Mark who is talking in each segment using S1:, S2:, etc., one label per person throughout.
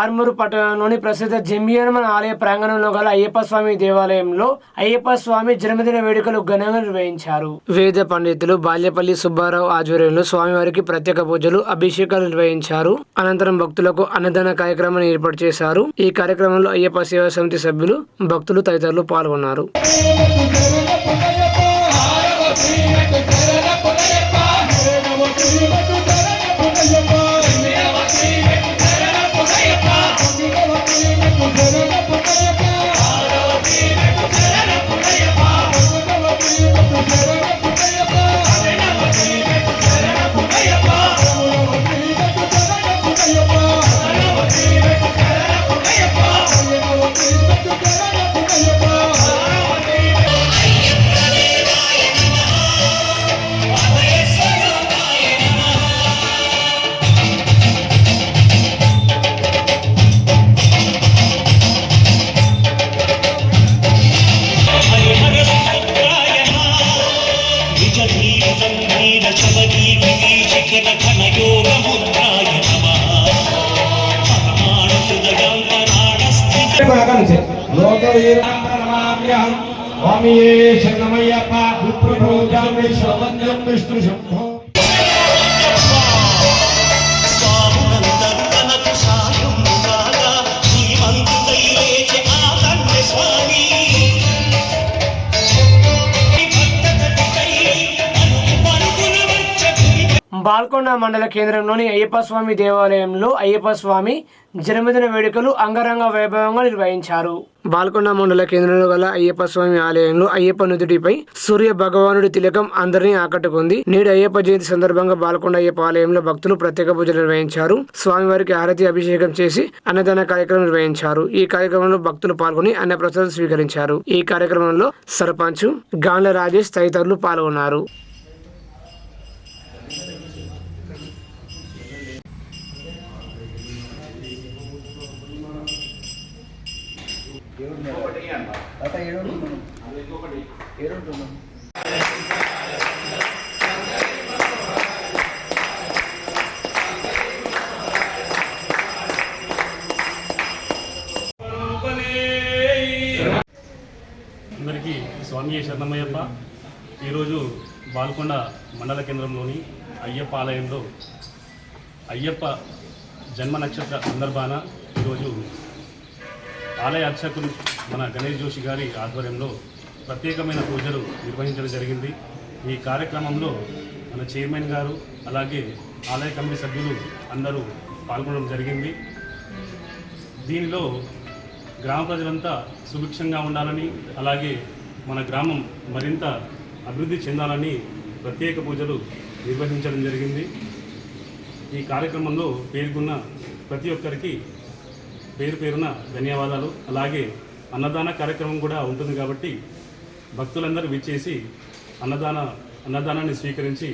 S1: ఆర్మూరు పట్టణంలోని ప్రసిద్ధ జంబియనమన్ ఆలయ ప్రాంగణంలో గల అయ్యప్ప స్వామి దేవాలయంలో అయ్యప్ప స్వామి జన్మదిన వేడుకలు ఘనంగా నిర్వహించారు. వేద పండితులు బాల్యపల్లి సుబ్బారావు ఆధ్వర్యంలో స్వామివారికి ప్రత్యేక పూజలు, అభిషేకాలు నిర్వహించారు. అనంతరం భక్తులకు అన్నదాన కార్యక్రమాన్ని ఏర్పాటు చేశారు. ఈ కార్యక్రమంలో అయ్యప్ప సేవా సమితి సభ్యులు, భక్తులు తదితరులు పాల్గొన్నారు. బాల్కొండ మండల కేంద్రంలోని అయ్యప్ప స్వామి దేవాలయంలో అయ్యప్ప స్వామి జన్మదిన వేడుకలు అంగరంగ వైభవంగా నిర్వహించారు. బాల్కొండ మండల కేంద్రంలో గల అయ్యప్ప స్వామి ఆలయంలో అయ్యప్ప నుదుటిపై సూర్య భగవానుడి తిలకం అందరినీ ఆకట్టుకుంది. నేడు అయ్యప్ప జయంతి సందర్భంగా బాల్కొండ అయ్యప్ప ఆలయంలో భక్తులు ప్రత్యేక పూజలు నిర్వహించారు. స్వామివారికి హారతి అభిషేకం చేసి అన్నదాన కార్యక్రమం నిర్వహించారు. ఈ కార్యక్రమంలో భక్తులు పాల్గొని అన్నప్రసాదం స్వీకరించారు. ఈ కార్యక్రమంలో సర్పంచ్ గాండ్ల రాజేష్ తదితరులు పాల్గొన్నారు.
S2: అందరికీ స్వామి శరణమయ్యప్ప. ఈరోజు బాల్కొండ మండల కేంద్రంలోని అయ్యప్ప ఆలయంలో అయ్యప్ప జన్మ నక్షత్ర సందర్భాన ఈరోజు ఆలయ అర్చకులు మన గణేష్ జోషి గారి ఆధ్వర్యంలో ప్రత్యేకమైన పూజలు నిర్వహించడం జరిగింది. ఈ కార్యక్రమంలో మన చైర్మన్ గారు అలాగే ఆలయ కమిటీ సభ్యులు అందరూ పాల్గొనడం జరిగింది. దీనిలో గ్రామ ప్రజలంతా సుభిక్షంగా ఉండాలని, అలాగే మన గ్రామం మరింత అభివృద్ధి చెందాలని ప్రత్యేక పూజలు నిర్వహించడం జరిగింది. ఈ కార్యక్రమంలో పేర్కొన్న ప్రతి ఒక్కరికి పేరు పేరున ధన్యవాదాలు. అలాగే అన్నదాన కార్యక్రమం కూడా ఉంటుంది కాబట్టి భక్తులందరూ విచ్చేసి అన్నదానాన్ని స్వీకరించి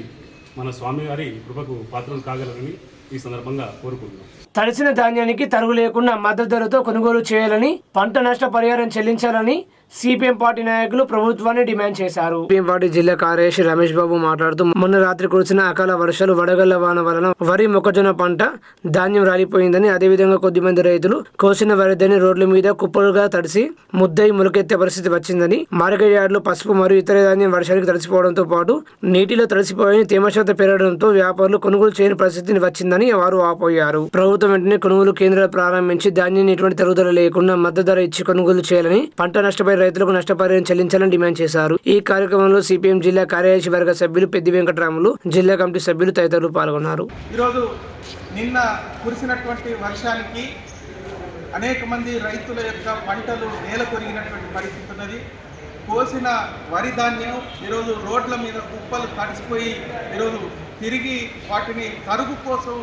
S2: మన స్వామివారి కృపకు పాత్రలు కాగలరని ఈ సందర్భంగా కోరుకుంటున్నాం.
S1: తడిసిన ధాన్యానికి తరుగు లేకుండా మద్దతు ధరతో కొనుగోలు చేయాలని, పంట నష్ట పరిహారం చెల్లించాలని సిపిఎం పార్టీ నాయకులు ప్రభుత్వాన్ని డిమాండ్ చేశారు. సిపిఎం పార్టీ జిల్లా కార్యదర్శి రమేష్ బాబు మాట్లాడుతూ మొన్న రాత్రి కురిసిన అకాల వర్షాలు, వడగళ్ల వాన వలన వరి, మొక్కజొన్న పంట ధాన్యం రాలిపోయిందని, అదేవిధంగా కొద్దిమంది రైతులు కోసిన వరిదని రోడ్ల మీద కుప్పలుగా తడిసి ముద్దై మొలకెత్తే పరిస్థితి వచ్చిందని, మార్కెట్ యార్డులో పసుపు మరియు ఇతర ధాన్యం వర్షానికి తడిసిపోవడంతో పాటు నీటిలో తడిసిపోయి తేమ శాతం పెరగడంతో వ్యాపారులు కొనుగోలు చేయని పరిస్థితిని వచ్చిందని వారు వాపోయారు. ప్రభుత్వం వెంటనే కొనుగోలు కేంద్రాలు ప్రారంభించి ధాన్యాన్ని ఎటువంటి తరుగుదల లేకుండా మద్దతు ధర ఇచ్చి కొనుగోలు చేయాలని, పంట నష్టపోయిన రైతులకు నష్టపరిహారం చెల్లించాలని డిమాండ్ చేశారు. ఈ కార్యక్రమంలో సిపిఎం జిల్లా కార్యదర్శి వర్గ సభ్యులు పెద్ది వెంకటరాములు, జిల్లా కమిటీ సభ్యులు తదితరులు పాల్గొన్నారు.
S3: ఈరోజు నిన్న కురిసినటువంటి వర్షానికి అనేక మంది రైతుల యొక్క పంటలు నేల కొరిగినటువంటి పరిస్థితి ఉన్నది. కోసిన వరి ధాన్యం ఈరోజు రోడ్ల మీద కుప్పలు తడిసిపోయి ఈరోజు తిరిగి వాటిని తరుగు కోసం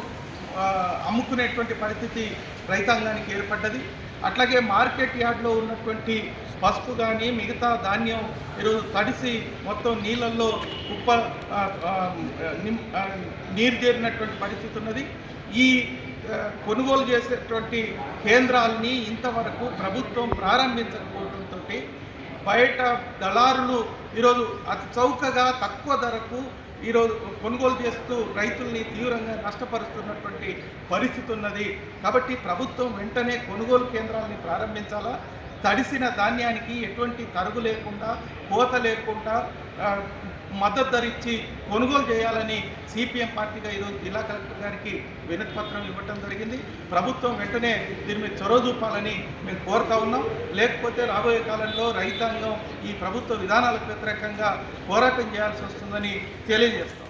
S3: అమ్ముకునేటువంటి పరిస్థితి రైతాంగానికి ఏర్పడ్డది. అట్లాగే మార్కెట్ యార్డ్లో ఉన్నటువంటి పసుపు కానీ మిగతా ధాన్యం ఈరోజు తడిసి మొత్తం నీళ్ళల్లో కుప్ప నీరు చేరినటువంటి పరిస్థితి ఉన్నది. ఈ కొనుగోలు చేసేటువంటి కేంద్రాలని ఇంతవరకు ప్రభుత్వం ప్రారంభించకపోవడంతో బయట దళారులు ఈరోజు అతి చౌకగా తక్కువ ధరకు ఈరోజు కొనుగోలు చేస్తూ రైతుల్ని తీవ్రంగా నష్టపరుస్తున్నటువంటి పరిస్థితి ఉన్నది. కాబట్టి ప్రభుత్వం వెంటనే కొనుగోలు కేంద్రాలని ప్రారంభించాలా, తడిసిన ధాన్యానికి ఎటువంటి తరుగు లేకుండా, కోత లేకుండా మద్దతు ధర ఇచ్చి కొనుగోలు చేయాలని సిపిఎం పార్టీగా ఈరోజు జిల్లా కలెక్టర్ గారికి వినతి పత్రం ఇవ్వటం జరిగింది. ప్రభుత్వం వెంటనే దీని మీద చొరవ చూపాలని మేము కోరుతా ఉన్నాం. లేకపోతే రాబోయే కాలంలో రైతాంగం ఈ ప్రభుత్వ విధానాలకు వ్యతిరేకంగా పోరాటం చేయాల్సి వస్తుందని తెలియజేస్తాం.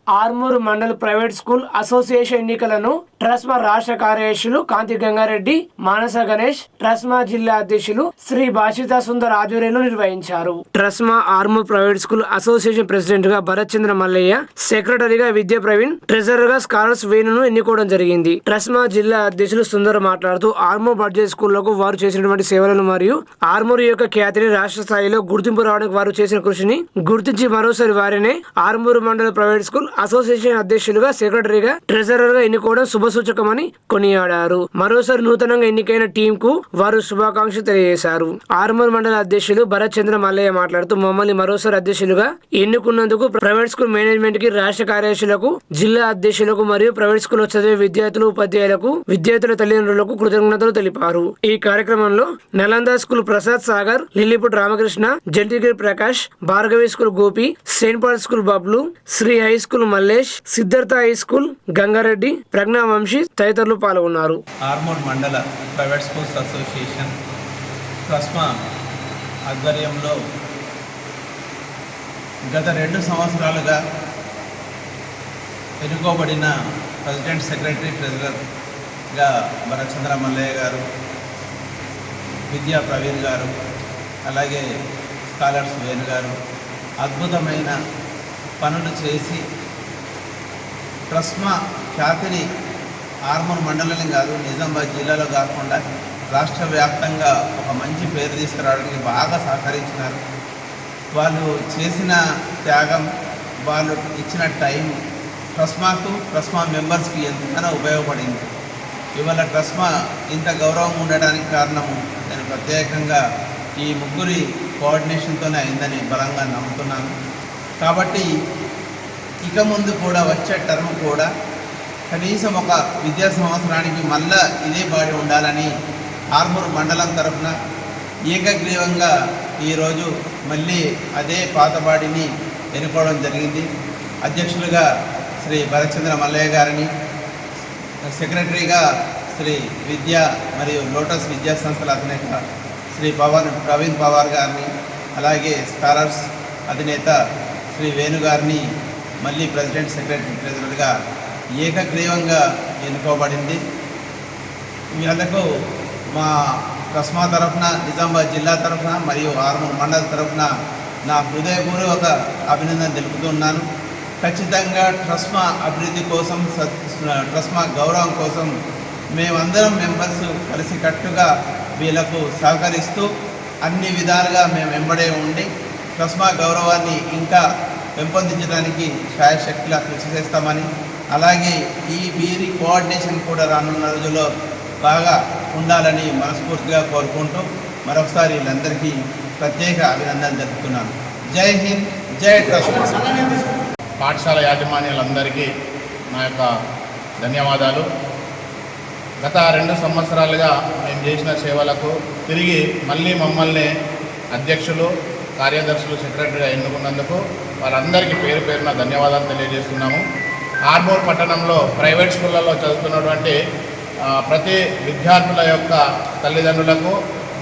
S1: Armoor mandal private school association ఎన్నికలను ట్రస్మా రాష్ట్ర కార్యదర్శులు కాంతి గంగారెడ్డి, మానస గణేష్, ట్రస్మా జిల్లా అధ్యక్షులు శ్రీ భాషిత సుందర్ ఆధ్వర్యంలో నిర్వహించారు. TRSMA Armoor private school association president గా భరత్ చంద్ర మల్లయ్య, సెక్రటరీగా విద్యా ప్రవీణ్, ట్రెజరర్ గా స్కాలర్స్ వేణును ఎన్నుకోవడం జరిగింది. ట్రస్మా జిల్లా అధ్యక్షులు సుందర్ మాట్లాడుతూ ఆర్మూర్ బడ్జెట్ స్కూళ్లకు వారు చేసినటువంటి సేవలను మరియు ఆర్మూర్ యొక్క ఖ్యాతిని రాష్ట్ర స్థాయిలో గుర్తింపు రావడానికి వారు చేసిన కృషిని గుర్తించి మరోసారి వారినే ఆర్మూరు మండల ప్రైవేట్ స్కూల్ అసోసియేషన్ అధ్యక్షులుగా, సెక్రటరీగా, ట్రెజరర్ గా ఎన్నుకోవడం శుభసూచకమని కొనియాడారు. మరోసారి నూతనంగా ఎన్నికైన టీం కు వారు శుభాకాంక్షలు తెలియజేశారు. ఆర్మూర్ మండల అధ్యక్షులు భరత్ చంద్ర మల్లయ్య మాట్లాడుతూ మమ్మల్ని మరోసారి అధ్యక్షులుగా ఎన్నుకున్నందుకు ప్రైవేట్ స్కూల్ మేనేజ్మెంట్ కి, రాష్ట్ర కార్యదర్శులకు, జిల్లా అధ్యక్షులకు మరియు ప్రైవేట్ స్కూల్లో చదివే విద్యార్థులు, ఉపాధ్యాయులకు, విద్యార్థుల తల్లిదండ్రులకు కృతజ్ఞతలు తెలిపారు. ఈ కార్యక్రమంలో Nalanda school Prasad Sagar, Lilliput Ramakrishna, Jaltigiri Prakash, Bhargavi school Gopi, saint Paul school Bablu, Sri high school Mallesh, Siddhartha high school Gangareddy, Pragna Vamsi తదితరులు పాల్గొన్నారు.
S4: ఆర్మూర్ మండల ప్రైవేట్ స్కూల్స్ అసోసియేషన్ ట్రస్మా ఆధ్వర్యంలో గత 2 సంవత్సరాలుగా ఎన్నుకోబడిన ప్రెసిడెంట్, సెక్రటరీ, ట్రెజరర్గా భరత్ చంద్ర మల్లయ్య గారు, విద్యా ప్రవీణ్ గారు, అలాగే స్కాలర్స్ వేణు గారు అద్భుతమైన పనులు చేసి ట్రస్మా ఖ్యాతిని ఆర్మూర్ మండలం కాదు, నిజామాబాద్ జిల్లాలో కాకుండా రాష్ట్ర వ్యాప్తంగా ఒక మంచి పేరు తీసుకురావడానికి బాగా సహకరించినారు. వాళ్ళు చేసిన త్యాగం, వాళ్ళు ఇచ్చిన టైం ట్రస్మాకు, ట్రస్మా మెంబర్స్కి ఎంతగానో ఉపయోగపడింది. ఇవాళ ట్రస్మా ఇంత గౌరవం ఉండడానికి కారణము నేను ప్రత్యేకంగా ఈ ముగ్గురి కోఆర్డినేషన్తోనే అయిందని బలంగా నమ్ముతున్నాను. కాబట్టి ఇక ముందు కూడా వచ్చే టర్మ్ కూడా కనీసం ఒక విద్యా సంవత్సరానికి మళ్ళా ఇదే బాడీ ఉండాలని ఆర్మూర్ మండలం తరఫున ఏకగ్రీవంగా ఈరోజు మళ్ళీ అదే పాత బాడీని ఎన్నుకోవడం జరిగింది. అధ్యక్షులుగా శ్రీ భరత్చంద్ర మల్లయ్య గారిని, సెక్రటరీగా శ్రీ విద్యా మరియు లోటస్ విద్యా సంస్థల అధినేత శ్రీ ప్రవీణ్ పవార్ గారిని, అలాగే స్కాలర్స్ అధినేత శ్రీ వేణు గారిని మళ్ళీ ప్రెసిడెంట్, సెక్రటరీ, ట్రెజరర్గా ఏకగ్రీవంగా ఎన్నుకోబడింది. వీళ్ళకు మా ట్రస్మా తరఫున, నిజామాబాద్ జిల్లా తరఫున మరియు ఆర్మూర్ మండల తరఫున నా హృదయపూర్వక అభినందన తెలుపుతున్నాను. ఖచ్చితంగా ట్రస్మా అభివృద్ధి కోసం, ట్రస్మా గౌరవం కోసం మేమందరం మెంబర్స్ కలిసికట్టుగా వీళ్ళకు సహకరిస్తూ అన్ని విధాలుగా మేము వెంబడే ఉండి ట్రస్మా గౌరవాన్ని ఇంకా పెంపొందించడానికి శాయశక్తిగా కృషి చేస్తామని, అలాగే ఈ వీరి కోఆర్డినేషన్ కూడా రానున్న రోజుల్లో బాగా ఉండాలని మనస్ఫూర్తిగా కోరుకుంటూ మరొకసారి వీళ్ళందరికీ ప్రత్యేక అభినందనలు జరుపుతున్నాను. జై హింద్, జై ట్రస్మా.
S5: పాఠశాల యాజమాన్యాలందరికీ నా యొక్క ధన్యవాదాలు. గత 2 సంవత్సరాలుగా మేము చేసిన సేవలకు తిరిగి మళ్ళీ మమ్మల్ని అధ్యక్షులు, కార్యదర్శులు, సెక్రటరీగా ఎన్నుకున్నందుకు వారందరికీ పేరు పేరున ధన్యవాదాలు తెలియజేస్తున్నాము. ఆర్మూర్ పట్టణంలో ప్రైవేట్ స్కూళ్ళలో చదువుతున్నటువంటి ప్రతి విద్యార్థుల యొక్క తల్లిదండ్రులకు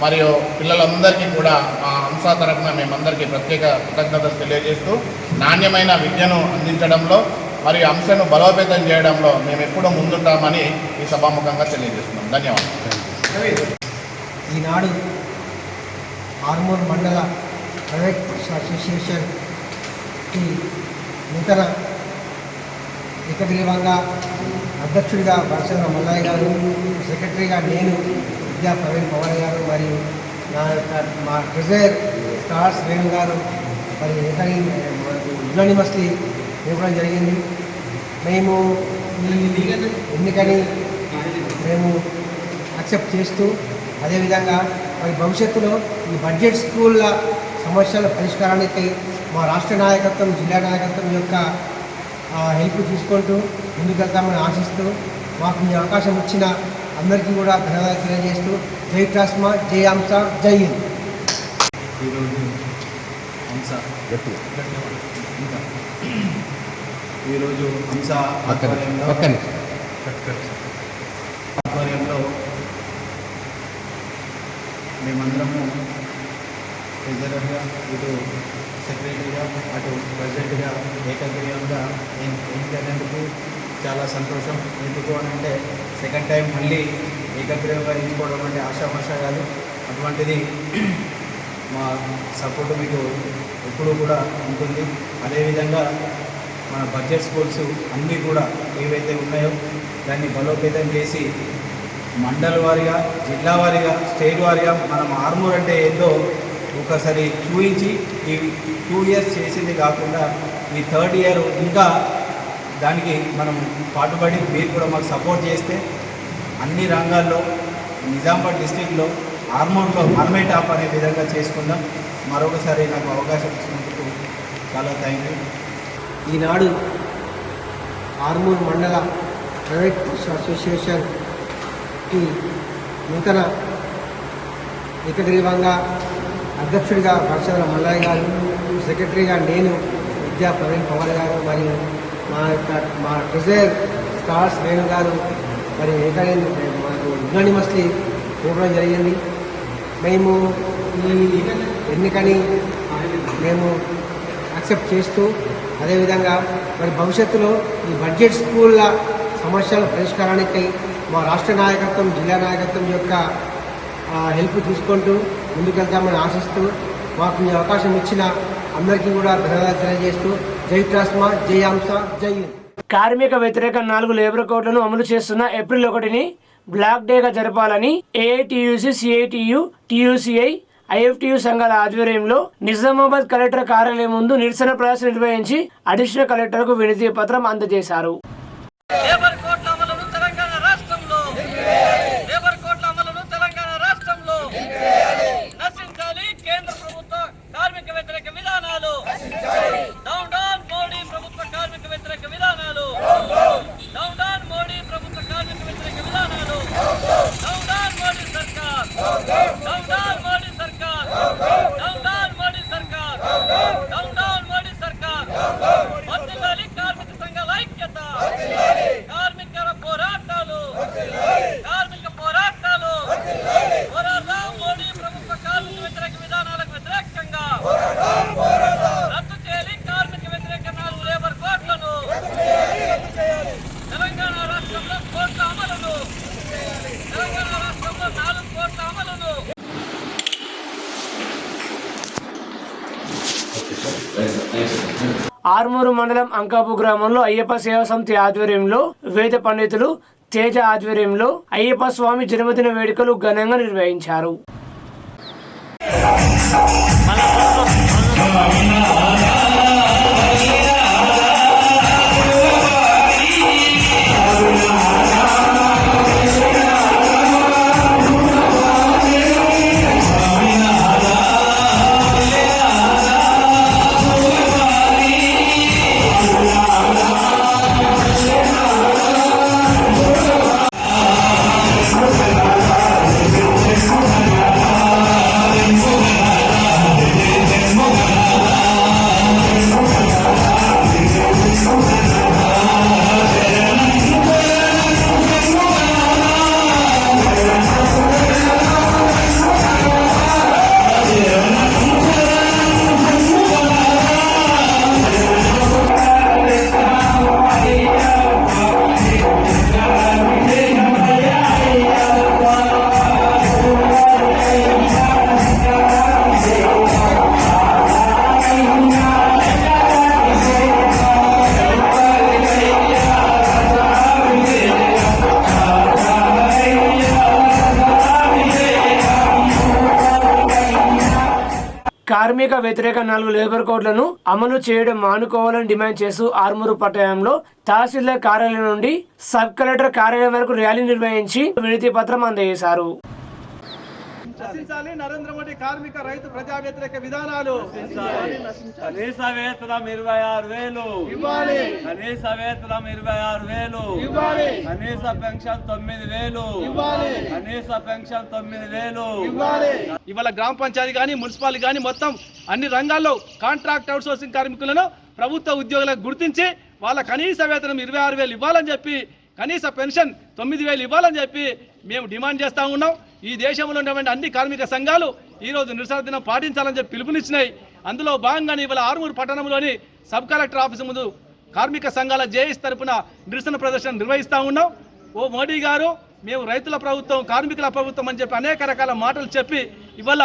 S5: మరియు పిల్లలందరికీ కూడా మా అంశ తరఫున మేమందరికీ ప్రత్యేక కృతజ్ఞతలు తెలియజేస్తూ నాణ్యమైన విద్యను అందించడంలో మరియు అంశను బలోపేతం చేయడంలో మేము ఎప్పుడూ ముందుంటామని ఈ సభాముఖంగా తెలియజేస్తున్నాం. ధన్యవాదాలు.
S6: ఈనాడు ఆర్మూర్ మండల ప్రైవేట్ అసోసియేషన్కి నూతన ఏకగ్రీవంగా అధ్యక్షుడిగా భరత్చంద్ర మల్లయ్య గారు, సెక్రటరీగా నేను, విద్యా ప్రవీణ్ పవన్ గారు మరియు మా ట్రెజరర్ స్టార్స్ వేణు గారు మరి యునానిమస్లీ ఇవ్వడం జరిగింది. మేము ఎన్నికని మేము యాక్సెప్ట్ చేస్తూ అదేవిధంగా మరి భవిష్యత్తులో ఈ బడ్జెట్ స్కూళ్ళ సమస్యల పరిష్కారానికి మా రాష్ట్ర నాయకత్వం జిల్లా నాయకత్వం యొక్క హెల్ప్ తీసుకుంటూ ముందుకెళ్తామని ఆశిస్తూ మాకు ఈ అవకాశం ఇచ్చిన అందరికీ కూడా ధన్యవాదాలు తెలియజేస్తూ జై ట్రాస్మా, జై అంశ, జై హింద్.
S4: ఈరోజు హంస ఆధ్వర్యంలో మేమందరము ట్రెజరర్గా, ఇటు సెక్రటరీగా, అటు ప్రెసిడెంట్గా ఏకగ్రీవంగా ఎన్నికైనందుకు చాలా సంతోషం. ఎందుకు అని అంటే సెకండ్ టైం మళ్ళీ ఏకగ్రీవంగా ఎంచుకోవడం అంటే ఆశామాషా కాదు. అటువంటిది మా సపోర్టు మీకు ఎప్పుడూ కూడా ఉంటుంది. అదేవిధంగా మన బడ్జెట్ స్కూల్స్ అన్నీ కూడా ఏవైతే ఉన్నాయో దాన్ని బలోపేతం చేసి మండల వారీగా, జిల్లా వారీగా, స్టేట్ వారీగా మనం ఆర్మూర్ అంటే ఏందో ఒకసారి చూపించి ఈ 2 years చేసింది కాకుండా ఈ 3rd year ఇంకా దానికి మనం పాటుపడి మీరు కూడా మాకు సపోర్ట్ చేస్తే అన్ని రంగాల్లో నిజామాబాద్ డిస్టిక్లో ఆర్మూర్లో మనమే టాప్ అనే విధంగా చేసుకుందాం. మరొకసారి నాకు అవకాశం ఇచ్చినందుకు చాలా థ్యాంక్ యూ.
S6: ఈనాడు ఆర్మూర్ మండల ప్రైవేట్ అసోసియేషన్కి నూతన ఏకగ్రీవంగా అధ్యక్షుడిగా వర్షాల మల్లయ్య గారు, సెక్రటరీగా నేను విద్యా ప్రవీణ్ పవన్ గారు, మరియు మా ట్రెజరర్ స్టార్స్ వేణు గారు మరి మాకు యునానిమస్లీ ఇవ్వడం జరిగింది. మేము ఈ ఎన్నికని మేము యాక్సెప్ట్ చేస్తూ అదేవిధంగా మరి భవిష్యత్తులో ఈ బడ్జెట్ స్కూళ్ళ సమస్యల పరిష్కారానికి మా రాష్ట్ర నాయకత్వం జిల్లా నాయకత్వం యొక్క హెల్ప్ తీసుకుంటూ ముందుకెళ్తామని ఆశిస్తూ మాకు ఈ అవకాశం ఇచ్చిన అందరికీ కూడా ధన్యవాదాలు తెలియజేస్తూ జై ట్రాస్మా, జై అంశ, జై హింద్.
S1: కార్మిక వ్యతిరేక 4 లేబర్ కోడ్లను అమలు చేస్తున్న ఏప్రిల్ 1ని బ్లాక్ డేగా జరపాలని ఏఐటియుసి, సిఐటియు, టియుసిఐ, ఐఎఫ్టియు సంఘాల ఆధ్వర్యంలో నిజామాబాద్ కలెక్టర్ కార్యాలయం ముందు నిరసన ప్రదర్శన నిర్వహించి అడిషనల్ కలెక్టర్కు వినతి పత్రం అందజేశారు. ఆర్మూరు మండలం అంకాపు గ్రామంలో అయ్యప్ప సేవా సమితి ఆధ్వర్యంలో వేద పండితులు తేజ ఆధ్వర్యంలో అయ్యప్ప స్వామి జన్మదిన వేడుకలు ఘనంగా నిర్వహించారు. కార్మిక వ్యతిరేక 4 లేబర్ కోడ్లను అమలు చేయడం మానుకోవాలని డిమాండ్ చేస్తూ ఆర్మూరు పట్టణంలో తహసీల్దార్ కార్యాలయం నుండి సబ్ కలెక్టర్ కార్యాలయం వరకు ర్యాలీ నిర్వహించి వినతి పత్రం అందజేశారు.
S3: నశించాలి నరేంద్ర మోడీ కార్మిక రైతు ప్రజా వ్యతిరేక విధానాలు.
S7: కనీస వేతనం 26,000
S3: ఇవ్వాలి.
S7: కనీస వేతనం 26,000
S3: ఇవ్వాలి.
S7: కనీస పెన్షన్ 9,000
S3: ఇవ్వాలి.
S7: కనీస పెన్షన్ 9,000
S3: ఇవ్వాలి. ఇవాళ గ్రామ పంచాయతీ కానీ మున్సిపాలిటీ కానీ మొత్తం అన్ని రంగాల్లో కాంట్రాక్ట్ అవుట్సోర్సింగ్ కార్మికులను ప్రభుత్వ ఉద్యోగులకు గుర్తించి వాళ్ళ కనీస వేతనం 26,000 ఇవ్వాలని చెప్పి, కనీస పెన్షన్ 9,000 ఇవ్వాలని చెప్పి మేము డిమాండ్ చేస్తూ ఉన్నాం. ఈ దేశంలో ఉన్నటువంటి అన్ని కార్మిక సంఘాలు ఈరోజు నిరసన దినం పాటించాలని చెప్పి పిలుపునిచ్చినాయి. అందులో భాగంగానే ఇవాళ ఆరుమూరు పట్టణంలోని సబ్ కలెక్టర్ ఆఫీసు ముందు కార్మిక సంఘాల జేఏసీ తరఫున నిరసన ప్రదర్శన నిర్వహిస్తూ ఉన్నాం. ఓ మోడీ గారు, మేము రైతుల ప్రభుత్వం, కార్మికుల ప్రభుత్వం అని చెప్పి అనేక రకాల మాటలు చెప్పి ఇవాళ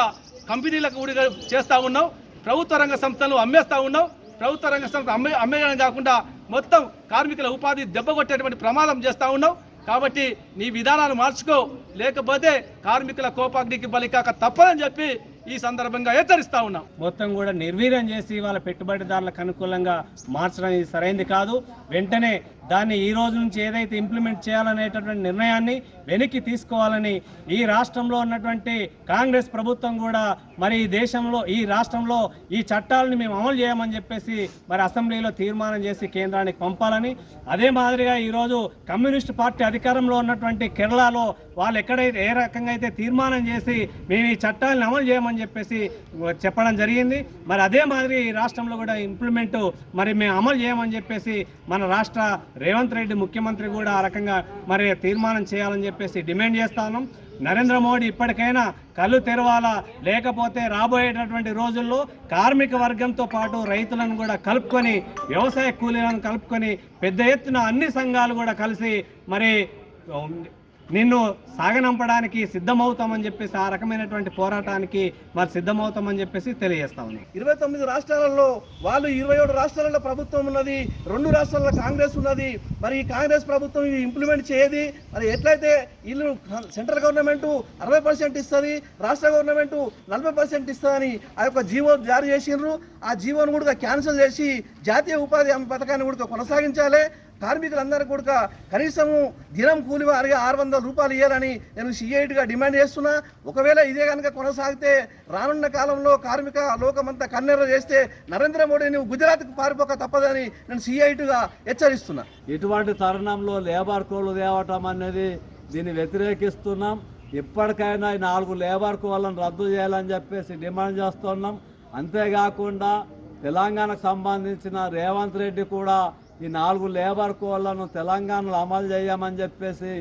S3: కంపెనీలకు ఊడిగా చేస్తూ ఉన్నాం. ప్రభుత్వ రంగ సంస్థలను అమ్మేస్తూ ఉన్నాం. ప్రభుత్వ రంగ సంస్థ అమ్మేయడం కాకుండా మొత్తం కార్మికుల ఉపాధి దెబ్బకొట్టేటువంటి ప్రమాదం చేస్తూ ఉన్నాం. కాబట్టి నీ విధానాలు మార్చుకో, లేకపోతే కార్మికుల కోపాగ్నికి బలికాక తప్పదని చెప్పి ఈ సందర్భంగా హెచ్చరిస్తా ఉన్నాం.
S7: మొత్తం కూడా నిర్వీర్యం చేసి వాళ్ళ పెట్టుబడిదారులకు అనుకూలంగా మార్చడం ఇది సరైనది కాదు. వెంటనే దాన్ని ఈ రోజు నుంచి ఏదైతే ఇంప్లిమెంట్ చేయాలనేటటువంటి నిర్ణయాన్ని వెనక్కి తీసుకోవాలని ఈ రాష్ట్రంలో ఉన్నటువంటి కాంగ్రెస్ ప్రభుత్వం కూడా మరి ఈ దేశంలో, ఈ రాష్ట్రంలో ఈ చట్టాలను మేము అమలు చేయమని చెప్పేసి మరి అసెంబ్లీలో తీర్మానం చేసి కేంద్రానికి పంపాలని, అదే మాదిరిగా ఈరోజు కమ్యూనిస్ట్ పార్టీ అధికారంలో ఉన్నటువంటి కేరళలో వాళ్ళు ఎక్కడైతే ఏ రకంగా అయితే తీర్మానం చేసి మేము ఈ చట్టాలను అమలు చేయమని చెప్పేసి చెప్పడం జరిగింది. మరి అదే మాదిరి ఈ రాష్ట్రంలో కూడా ఇంప్లిమెంట్ మరి మేము అమలు చేయమని చెప్పేసి మన రాష్ట్ర రేవంత్ రెడ్డి ముఖ్యమంత్రి కూడా ఆ రకంగా మరి తీర్మానం చేయాలని చెప్పేసి డిమాండ్ చేస్తా ఉన్నాం. నరేంద్ర మోడీ ఇప్పటికైనా కళ్ళు తెరవాలా, లేకపోతే రాబోయేటటువంటి రోజుల్లో కార్మిక వర్గంతో పాటు రైతులను కూడా కలుపుకొని, వ్యవసాయ కూలీలను కలుపుకొని పెద్ద ఎత్తున అన్ని సంఘాలు కూడా కలిసి మరి నిన్ను సాగనంపడానికి సిద్ధమవుతామని చెప్పేసి, ఆ రకమైనటువంటి పోరాటానికి మరి సిద్ధమవుతామని చెప్పేసి తెలియజేస్తా ఉన్నాం.
S3: 29 రాష్ట్రాలలో వాళ్ళు 27 రాష్ట్రాలలో ప్రభుత్వం ఉన్నది, 2 రాష్ట్రాలలో కాంగ్రెస్ ఉన్నది. మరి ఈ కాంగ్రెస్ ప్రభుత్వం ఇవి ఇంప్లిమెంట్ చేయది. మరి ఎట్లయితే వీళ్ళు సెంట్రల్ గవర్నమెంట్ 60% ఇస్తుంది, రాష్ట్ర గవర్నమెంట్ 40% ఇస్తుందని ఆ యొక్క జీవో జారీ చేసిండ్రు. ఆ జీవోను కూడా క్యాన్సిల్ చేసి జాతీయ ఉపాధి హామీ పథకాన్ని కూడా కొనసాగించాలి. కార్మికులందరూ కూడా కనీసము దినం కూలి వారిగా 600 రూపాయలు ఇవ్వాలని నేను సిఐటిగా డిమాండ్ చేస్తున్నా. ఒకవేళ ఇదే కనుక కొనసాగితే రానున్న కాలంలో కార్మిక లోకమంతా కన్నెర్ర చేస్తే నరేంద్ర మోడీ నువ్వు గుజరాత్కు పారిపోక తప్పదని నేను సిఐటిగా హెచ్చరిస్తున్నా.
S7: ఇటువంటి తరుణంలో లేబర్ కోడ్లు తేవటం అనేది దీన్ని వ్యతిరేకిస్తున్నాం. ఇప్పటికైనా ఈ 4 లేబర్ కోడ్లను రద్దు చేయాలని చెప్పేసి డిమాండ్ చేస్తున్నాం. అంతేకాకుండా తెలంగాణకు సంబంధించిన రేవంత్ రెడ్డి కూడా ఈ 4 లేబర్ కోడ్లను తెలంగాణలో అమలు చేయమని చెప్పేసి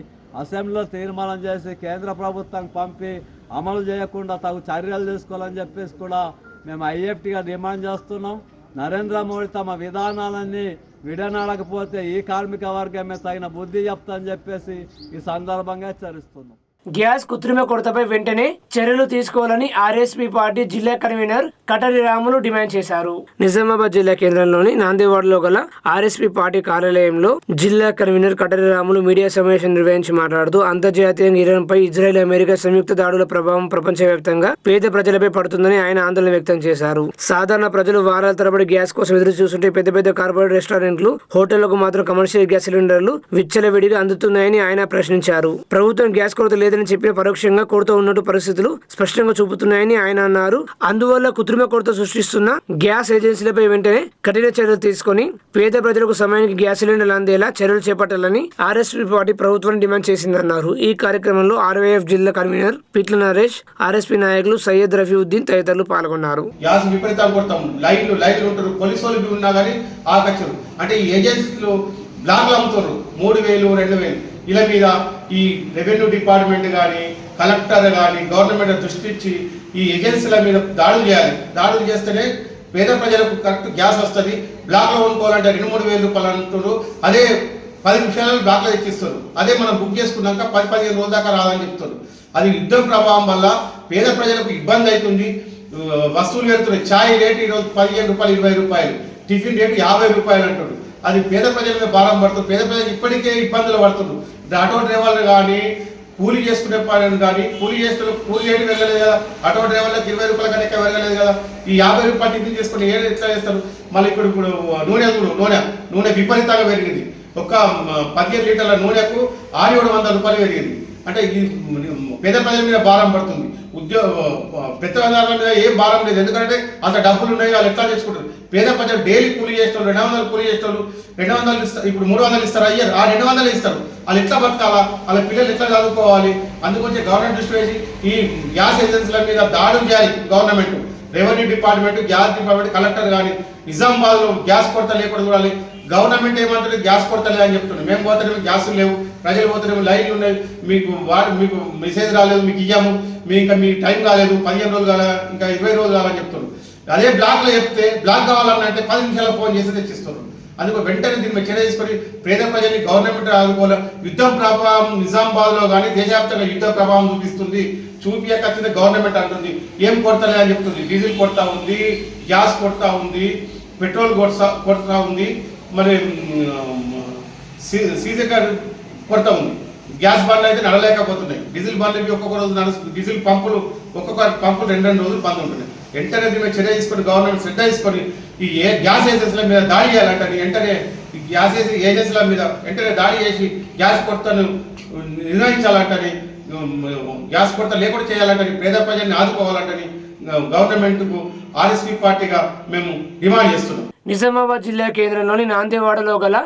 S7: అసెంబ్లీలో తీర్మానం చేసి కేంద్ర ప్రభుత్వం పంపి అమలు చేయకుండా తగు చర్యలు తీసుకోవాలని చెప్పేసి కూడా మేము ఐఎఫ్టీగా డిమాండ్ చేస్తున్నాం. నరేంద్ర మోడీ తమ విధానాలన్నీ విడనాడకపోతే ఈ కార్మిక వర్గమే తగిన బుద్ధి చెప్తామని చెప్పేసి ఈ సందర్భంగా హెచ్చరిస్తున్నాం.
S1: గ్యాస్ కృత్రిమ కొరతపై వెంటనే చర్యలు తీసుకోవాలని ఆర్ఎస్పీ పార్టీ జిల్లా కన్వీనర్ కటరి రాములు డిమాండ్ చేశారు. నిజామాబాద్ జిల్లా కేంద్రంలోని నాందేవాడలో గల ఆర్ఎస్పీ పార్టీ కార్యాలయంలో జిల్లా కన్వీనర్ కటరి రాములు మీడియా సమావేశం నిర్వహించి మాట్లాడుతూ అంతర్జాతీయంగా ఇరాన్పై ఇజ్రాయెల్, అమెరికా సంయుక్త దాడుల ప్రభావం ప్రపంచవ్యాప్తంగా పేద ప్రజలపై పడుతుందని ఆయన ఆందోళన వ్యక్తం చేశారు. సాధారణ ప్రజలు వారాల తరబడి గ్యాస్ కోసం ఎదురు చూస్తుంటే పెద్ద పెద్ద కార్పొరేట్ రెస్టారెంట్లు, హోటళ్లకు మాత్రం కమర్షియల్ గ్యాస్ సిలిండర్లు విచ్చలవిడిగా అందుతున్నాయని ఆయన ప్రశ్నించారు. ప్రభుత్వం గ్యాస్ కొరత లేదని చెప్పిన పరోక్షంగా కొరత ఉన్నట్టు పరిస్థితులు స్పష్టంగా చూపుతున్నాయని ఆయన అన్నారు. అందువల్ల కృత్రిమ కొరత సృష్టిస్తున్న గ్యాస్ ఏజెన్సీలపై వెంటనే కఠిన చర్యలు తీసుకుని పేద ప్రజలకు సమయానికి గ్యాస్ సిలిండర్లు అందేలా చర్యలు చేపట్టాలని ఆర్ఎస్పీ పార్టీ ప్రభుత్వాన్ని డిమాండ్ చేసిందన్నారు. ఈ కార్యక్రమంలో ఆర్వైఎఫ్ జిల్లా కన్వీనర్ పిట్ల నరేష్, ఆర్ఎస్పీ నాయకులు సయ్యద్ రఫీఉద్దీన్ తదితరులు పాల్గొన్నారు.
S8: గ్యాస్ విపరీతంగా కొడతాం, లైన్లు ఉంటారు, పోలీసు వాళ్ళు ఉన్నా కానీ ఆకచ్చరు. అంటే ఈ ఏజెన్సీలు బ్లాక్లు అమ్ముతారు 3,000, 2,000 ఇలా మీద ఈ రెవెన్యూ డిపార్ట్మెంట్ కానీ, కలెక్టర్ కానీ గవర్నమెంట్ దృష్టి ఇచ్చి ఈ ఏజెన్సీల మీద దాడులు చేయాలి. దాడులు చేస్తేనే పేద ప్రజలకు కరెక్ట్ గ్యాస్ వస్తుంది. బ్లాక్లో కొనుక్కోవాలంటే 2-3 వేల రూపాయలు అంటున్నారు. అదే 10 నిమిషాలలో బ్లాక్లో తెచ్చిస్తారు. అదే మనం బుక్ చేసుకున్నాక 10-15 రోజుల దాకా రాదని చెప్తారు. అది యుద్ధం ప్రభావం వల్ల పేద ప్రజలకు ఇబ్బంది అవుతుంది. వస్తువులు పెడుతున్నాయి. ఛాయ్ రేటు ఈరోజు 15 రూపాయలు, 20 రూపాయలు, టిఫిన్ రేటు 50 రూపాయలు అంటారు. అది పేద ప్రజల మీద భారం పడుతుంది. పేద ప్రజలు ఇప్పటికే ఇబ్బందులు పడుతున్నారు. ఆటో డ్రైవర్లు కానీ, కూలీ చేసుకునే పని కానీ, కూలీ చేయడం వెళ్ళలేదు కదా. ఆటో డ్రైవర్లకు 20 రూపాయల కన్నా ఎక్కువ వెళ్ళలేదు కదా. ఈ 50 రూపాయలు టిఫిన్ చేసుకుని ఎట్లా చేస్తారు? మళ్ళీ ఇప్పుడు నూనె విపరీతంగా పెరిగింది. ఒక 15 లీటర్ల నూనెకు 600-700 రూపాయలు పెరిగింది. అంటే ఈ పేద ప్రజల మీద భారం పడుతుంది. పెద్దవాళ్ళ మీద ఏం భారం లేదు, ఎందుకంటే అంత డబ్బులు ఉన్నాయి, వాళ్ళు ఎట్లా తెచ్చుకుంటారు. పేద ప్రజలు డైలీ కూలీ చేస్తారు, 200 కూలీ చేస్తారు, 200 ఇస్తారు, ఇప్పుడు 300 ఇస్తారు, అయ్యారు ఆ 200 ఇస్తారు. వాళ్ళు ఎట్లా బతకాలా, వాళ్ళ పిల్లలు ఎట్లా చదువుకోవాలి. అందుకొచ్చి గవర్నమెంట్ దృష్టి వేసి ఈ గ్యాస్ ఏజెన్సీల మీద దాడులు చేయాలి. Government, revenue department, gas department, collector కానీ నిజామాబాద్లో గ్యాస్ కొరత లేకుండా చూడాలి. గవర్నమెంట్ ఏమంటారు, గ్యాస్ కొరత లేదని చెప్తున్నాం. మేము పోతేనేమో గ్యాసులు లేవు, ప్రజలు పోతేనేమో లైన్లు ఉన్నాయి, మీకు మెసేజ్ రాలేదు, మీకు ఇయ్యాము, ఇంకా మీ టైం కాలేదు, 15 రోజులు కాలే, ఇంకా 20 రోజులు కావాలని చెప్తున్నారు. అదే బ్లాక్లో చెప్తే బ్లాక్ కావాలన్నా అంటే 10 నిమిషాలు ఫోన్ చేసి తెచ్చిస్తున్నారు. అందుకు వెంటనే దీన్ని చర్య తీసుకొని పేద ప్రజల్ని గవర్నమెంట్ ఆదుకోవాలి. యుద్ధం ప్రభావం నిజామాబాద్లో కానీ దేశవ్యాప్తంగా యుద్ధ ప్రభావం చూపిస్తుంది. చూపించకపోతే గవర్నమెంట్ అంటుంది ఏం కొడతలే అని చెప్తుంది. డీజిల్ కొడతా ఉంది, గ్యాస్ కొడతా ఉంది, పెట్రోల్ కొడతా ఉంది, మరి సీజన్ కొరత ఉంది. గ్యాస్ బండ్లు అయితే నడలేకపోతున్నాయి. డీజిల్ బండ్లకి ఒక్కొక్క రోజు డీజిల్ పంపులు ఒక్కొక్క పంపులు 2 రోజులు బంద్ ఉంటున్నాయి. వెంటనే దీని మీద చర్య తీసుకొని గవర్నమెంట్ శ్రద్ధ తీసుకొని ఈ గ్యాస్ ఏజెన్సీల మీద దాడి చేయాలంటే వెంటనే ఈ గ్యాస్ ఏజెన్సీల మీద వెంటనే దాడి చేసి గ్యాస్ కొరతను నిర్ణయించాలంటని, గ్యాస్ కొరత లేకుండా చేయాలంటని, పేద ప్రజల్ని ఆదుకోవాలంటని గవర్నమెంట్కు ఆర్ఎస్పీ పార్టీగా మేము డిమాండ్ చేస్తున్నాం.
S1: నిజామాబాద్ జిల్లా కేంద్రంలోని నాందేవాడలో గల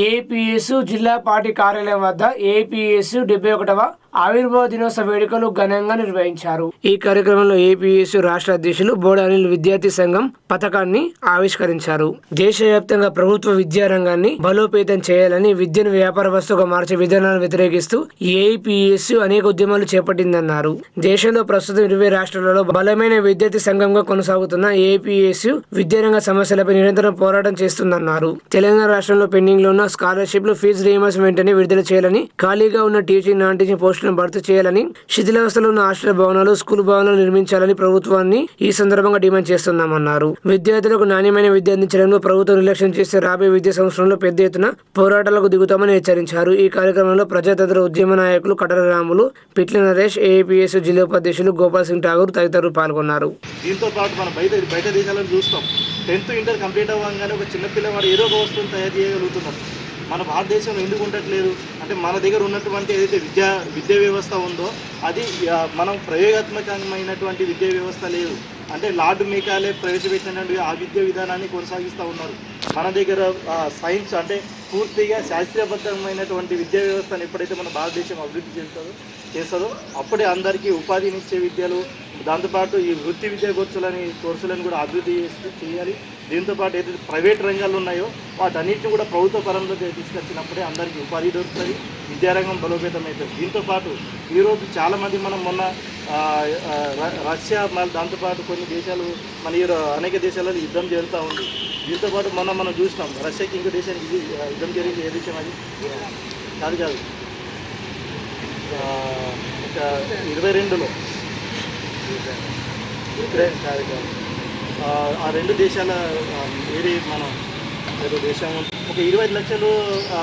S1: ఏపీఎస్ జిల్లా పార్టీ కార్యాలయం వద్ద ఏపీఎస్ 71వ ఆవిర్భావ దినోత్సవ వేడుకలు ఘనంగా నిర్వహించారు. ఈ కార్యక్రమంలో ఏపీఎస్ రాష్ట్ర అధ్యక్షులు బోడ అనిల్ విద్యార్థి సంఘం పథకాన్ని ఆవిష్కరించారు. దేశవ్యాప్తంగా ప్రభుత్వ విద్యా రంగాన్ని బలోపేతం చేయాలని, విద్యను వ్యాపార వస్తువుగా మార్చే విధానాలను వ్యతిరేకిస్తూ ఏపీఎస్ అనేక ఉద్యమాలు చేపట్టిందన్నారు. దేశంలో ప్రస్తుతం 20 రాష్ట్రాలలో బలమైన విద్యార్థి సంఘంగా కొనసాగుతున్న ఏపీఎస్ విద్యారంగ సమస్యలపై నిరంతరం పోరాటం చేస్తుందన్నారు. తెలంగాణ రాష్ట్రంలో పెండింగ్ లో ఉన్న స్కాలర్షిప్లు, ఫీజు రీయింబర్స్మెంట్ వెంటనే విడుదల చేయాలని, ఖాళీగా ఉన్న టీచింగ్, నాన్ టీచింగ్ పోస్టులను భర్తీ చేయాలని, శిథిలావస్థలో ఉన్న హాస్టల్ భవనాలు, స్కూల్ భవనాలు నిర్మించాలని ప్రభుత్వాన్ని ఈ సందర్భంగా డిమాండ్ చేస్తున్నామన్నారు. విద్యార్థులకు నాణ్యమైన విద్య అందించడంలో ప్రభుత్వం నిర్లక్ష్యం చేస్తే రాబోయే విద్యా సంవత్సరంలో పెద్ద ఎత్తున పోరాటాలకు దిగుతామని హెచ్చరించారు. ఈ కార్యక్రమంలో ప్రజాతంత్ర ఉద్యమ నాయకులు కటర రాములు, పిట్ల నరేష్, ఏపీఎస్ జిల్లా ఉపాధ్యక్షులు గోపాల్ సింగ్ ఠాగూర్ తదితరులు పాల్గొన్నారు.
S9: దీంతో పాటు మనం బయట దేశాలను చూస్తాం. 10th ఇంటర్ కంప్లీట్ అవ్వగానే ఒక చిన్న పిల్లవాడు ఏదో ఒక వస్తువును తయారు చేయగలుగుతున్నారు. మన భారతదేశంలో ఎందుకు ఉండట్లేదు అంటే మన దగ్గర ఉన్నటువంటి ఏదైతే విద్యా వ్యవస్థ ఉందో అది మనం ప్రయోగాత్మకమైనటువంటి విద్యా వ్యవస్థ లేదు. అంటే లార్డ్ మెకాలే ప్రవేశపెట్టినటువంటి ఆ విద్యా విధానాన్ని కొనసాగిస్తూ ఉన్నారు. మన దగ్గర సైన్స్ అంటే పూర్తిగా శాస్త్రీయబద్ధమైనటువంటి విద్యా వ్యవస్థను ఎప్పుడైతే మన భారతదేశం అభివృద్ధి చేస్తుందో అప్పుడే అందరికీ ఉపాధినిచ్చే విద్యలు, దాంతోపాటు ఈ వృత్తి విద్యా కోర్సులను కూడా అభివృద్ధి చేయాలి. దీంతోపాటు ఏదైతే ప్రైవేట్ రంగాలు ఉన్నాయో వాటన్నిటిని కూడా ప్రభుత్వ పరంలో తీసుకొచ్చినప్పుడే అందరికీ ఉపాధి దొరుకుతుంది, విద్యారంగం బలోపేతం అవుతుంది. దీంతోపాటు ఈరోజు చాలామంది మనం మొన్న రష్యా, దాంతోపాటు కొన్ని దేశాలు మన అనేక దేశాలలో యుద్ధం జరుగుతూ ఉంది. దీంతోపాటు మనం చూసినాం రష్యాకి ఇంకో దేశానికి యుద్ధం జరిగింది. ఏ దేశం అది కాదు 22లో యుక్రెయిన్ కాదు. ఆ 2 దేశాల మనం ఏదో దేశం ఒక 25 లక్షలు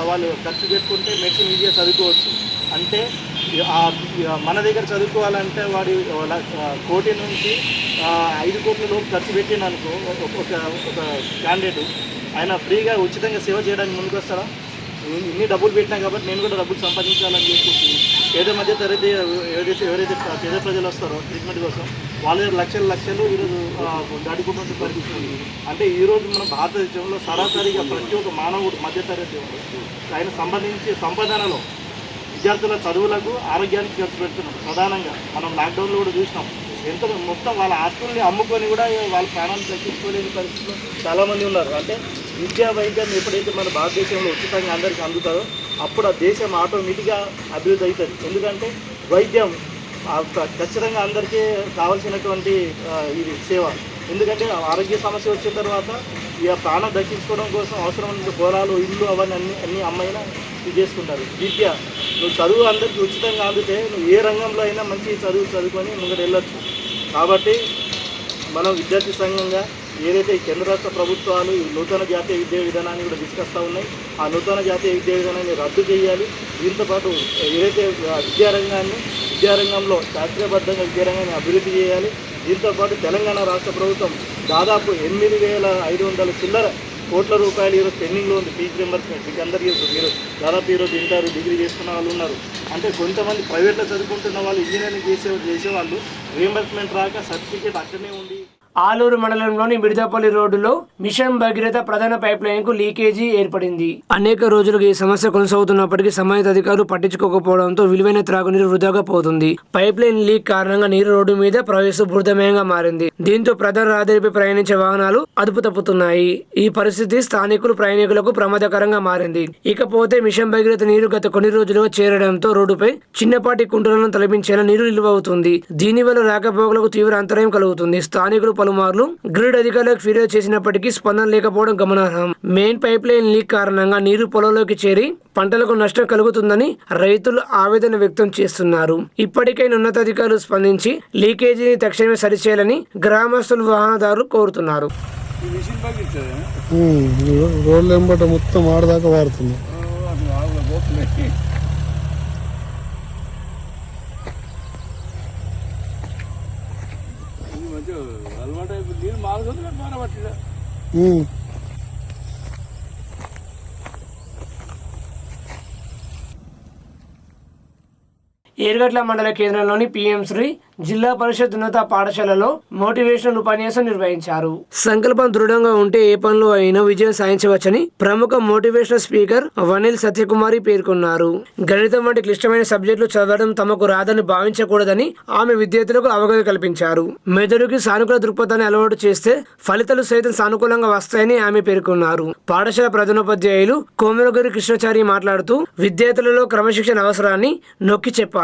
S9: వాళ్ళు ఖర్చు పెట్టుకుంటే మెడిసిన్ ఈజీగా చదువుకోవచ్చు. అంటే మన దగ్గర చదువుకోవాలంటే వాడి 1 కోటి నుంచి 5 కోట్ల లోపు ఖర్చు పెట్టిన అనుకో ఒక క్యాండిడేట్ ఆయన ఫ్రీగా ఉచితంగా సేవ చేయడానికి ముందుకు వస్తారా? ఇన్ని డబ్బులు పెట్టినా కాబట్టి నేను కూడా డబ్బులు సంపాదించాలని చెప్పేసి పేద మధ్య తరగతి ఎవరైతే పేద ప్రజలు వస్తారో ట్రీట్మెంట్ కోసం వాళ్ళ దగ్గర లక్షలు ఈరోజు దాటుకుంటున్న పరిస్థితి. అంటే ఈరోజు మన భారతదేశంలో సరాసరిగా ప్రతి ఒక్క మానవుడు మధ్యతరగతి ఆయన సంబంధించి సంపాదనలో విద్యార్థుల చదువులకు, ఆరోగ్యానికి ఖర్చు పెడుతున్నాం. ప్రధానంగా మనం లాక్డౌన్లో కూడా చూసినాం. ఎంత మొత్తం వాళ్ళ ఆస్తుల్ని అమ్ముకొని కూడా వాళ్ళ ప్రాణాన్ని దక్కించుకోలేని పరిస్థితుల్లో చాలామంది ఉన్నారు. అంటే విద్యా వైద్యం ఎప్పుడైతే మన భారతదేశంలో ఉచితంగా అందరికీ అందుతారో అప్పుడు ఆ దేశం ఆటోమేటిక్గా అభివృద్ధి అవుతుంది. ఎందుకంటే వైద్యం ఖచ్చితంగా అందరికీ కావాల్సినటువంటి ఇది సేవ. ఎందుకంటే ఆరోగ్య సమస్య వచ్చిన తర్వాత ఇక ప్రాణం దక్కించుకోవడం కోసం అవసరమైన పొలాలు, ఇల్లు అవన్నీ అన్నీ అమ్మైనా ఇది చేసుకుంటారు. విద్య నువ్వు చదువు అందరికీ ఉచితంగా అందితే నువ్వు ఏ రంగంలో అయినా మంచి చదువుకొని ముంగట వెళ్ళొచ్చు. కాబట్టి మనం విద్యార్థి సంఘంగా ఏదైతే కేంద్ర రాష్ట్ర ప్రభుత్వాలు ఈ నూతన జాతీయ విద్యా విధానాన్ని కూడా తీసుకొస్తూ ఉన్నాయి, ఆ నూతన జాతీయ విద్యా విధానాన్ని రద్దు చేయాలి. దీంతోపాటు ఏదైతే విద్యారంగంలో శాస్త్రీయబద్ధంగా విద్యారంగాన్ని అభివృద్ధి చేయాలి. దీంతోపాటు తెలంగాణ రాష్ట్ర ప్రభుత్వం దాదాపు 8,500 చిల్లర కోట్ల రూపాయలు ఈరోజు పెండింగ్లో ఉంది ఫీజు రింబర్స్మెంట్. మీకు అందరికీ మీరు దాదాపు ఈరోజు ఇంటర్ డిగ్రీ చేసుకున్న వాళ్ళు ఉన్నారు. అంటే కొంతమంది ప్రైవేట్లో చదువుకుంటున్న వాళ్ళు ఇంజనీరింగ్ చేసేవాళ్ళు రీఎంబర్స్మెంట్ రాక సర్టిఫికేట్ అక్కడనే ఉండి.
S1: ఆలూరు మండలంలోని మిడదపల్లి రోడ్డులో మిషన్ భగీరథ ప్రధాన పైప్ లైన్ కు లీకేజీ ఏర్పడింది. అనేక రోజులుగా ఈ సమస్య కొనసాగుతున్నప్పటికీ సంబంధిత అధికారులు పట్టించుకోకపోవడంతో విలువైన త్రాగునీరు వృధాగా పోతుంది. పైప్ లైన్ లీక్ కారణంగా నీరు రోడ్డు మీద ప్రవహిస్తూ బురదమయంగా మారింది. దీంతో ప్రధాన రహదారిపై ప్రయాణించే వాహనాలు అదుపు తప్పుతున్నాయి. ఈ పరిస్థితి స్థానికులు ప్రయాణికులకు ప్రమాదకరంగా మారింది. ఇకపోతే మిషన్ భగీరథ నీరు గత కొన్ని రోజులుగా చేరడంతో రోడ్డుపై చిన్నపాటి కుంటలను తలపించేలా నీరు నిల్వ అవుతుంది. దీనివల్ల రాకపోకలకు తీవ్ర అంతరాయం కలుగుతుంది. స్థానికులు పలుమార్లు గ్రిడ్ అధికారులకు ఫిర్యాదు చేసినప్పటికీ స్పందన లేకపోవడం గమనార్హం. మెయిన్ పైప్ లైన్ లీక్ కారణంగా నీరు పొలంలోకి చేరి పంటలకు నష్టం కలుగుతుందని రైతులు ఆవేదన వ్యక్తం చేస్తున్నారు. ఇప్పటికైనా ఉన్నతాధికారులు స్పందించి లీకేజీని తక్షణమే సరిచేయాలని గ్రామస్తులు వాహనదారులు కోరుతున్నారు.
S10: రోడ్లు వెంబట మొత్తం ఆడదాకా వాడుతుంది.
S1: ఏర్గట్ల మండల కేంద్రంలోని పిఎంశ్రీ జిల్లా పరిషత్ ఉన్నత పాఠశాలలో మోటివేషనల్ ఉపన్యాసం నిర్వహించారు. సంకల్పం దృఢంగా ఉంటే ఏ పనులు అయినా విజయం సాధించవచ్చని ప్రముఖ మోటివేషనల్ స్పీకర్ వనిల్ సత్యకుమారి పేర్కొన్నారు. గణితం వంటి క్లిష్టమైన సబ్జెక్టులు చదవడం తమకు రాదని భావించకూడదని ఆమె విద్యార్థులకు అవగాహన కల్పించారు. మెదడుకి సానుకూల దృక్పథాన్ని అలవాటు చేస్తే ఫలితాలు సైతం సానుకూలంగా వస్తాయని ఆమె పేర్కొన్నారు. పాఠశాల ప్రధానోపాధ్యాయులు కోమలగిరి కృష్ణచారి మాట్లాడుతూ విద్యార్థులలో క్రమశిక్షణ అవసరాన్ని నొక్కి చెప్పారు.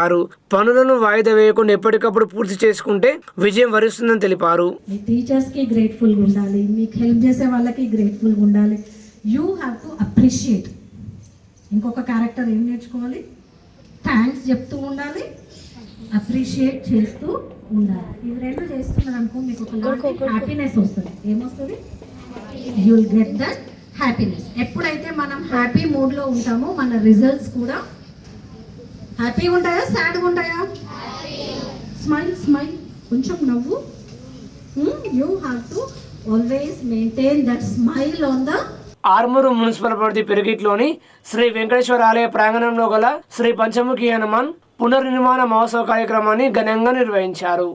S1: పనులను వాయిదా వేయకుండా ఎప్పటికప్పుడు పూర్తి చేసుకుంటే విజయం వరిస్తుందని తెలిపారు.
S11: మీ టీచర్స్ కి గ్రేట్ఫుల్ గా ఉండాలి, మీకు హెల్ప్ చేసే వాళ్ళకి గ్రేట్ఫుల్ గా ఉండాలి. You have to appreciate. ఇంకొక క్యారెక్టర్ ఏం నేర్చుకోవాలి? థ్యాంక్స్ చెప్తూ ఉండాలి, అప్రిషియేట్ చేస్తూ ఉండాలి. ఇవి రెండు చేస్తున్నారు అనుకో మీకు ఒక హ్యాపీనెస్ వస్తుంది. ఏమొస్తుంది? You will get that happiness. ఎప్పుడైతే మనం హ్యాపీ మూడ్లో ఉంటామో మన రిజల్ట్స్ కూడా హ్యాపీగా ఉంటాయా, సాడ్గా ఉంటాయా? స్మైల్ స్మైల్, కొంచెం నవ్వు. You have to always maintain that smile on the.
S1: Armoor municipal పరిధి పెరిగిట్లోని శ్రీ వెంకటేశ్వర ఆలయ ప్రాంగణంలో గల శ్రీ పంచముఖి హనుమాన్ పునర్నిర్మాణ మహోత్సవ కార్యక్రమాన్ని ఘనంగా నిర్వహించారు.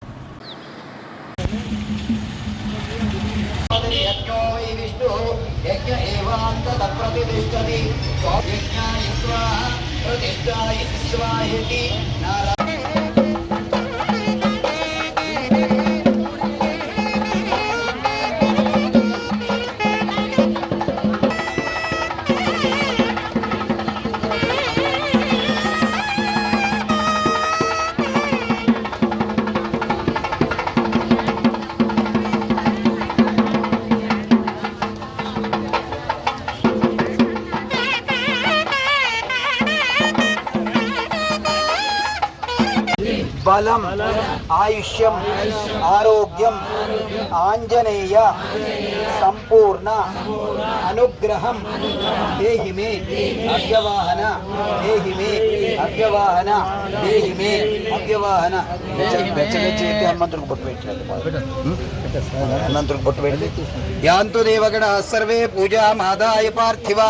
S12: బలం, ఆయుష్యం, ఆరోగ్యం, ఆంజనేయ సంపూర్ణ అనుగ్రహం దేహి మే అవ్యవాహన, దేహి మే అవ్యవాహన, దేహి మే అవ్యవాహన. హనుమంతుడికి బొట్టు పెట్టాలి. హనుమంతుడికి బొట్టు పెట్టి యాంతు దేవగణ సర్వే పూజా మాదాయ పార్థివ.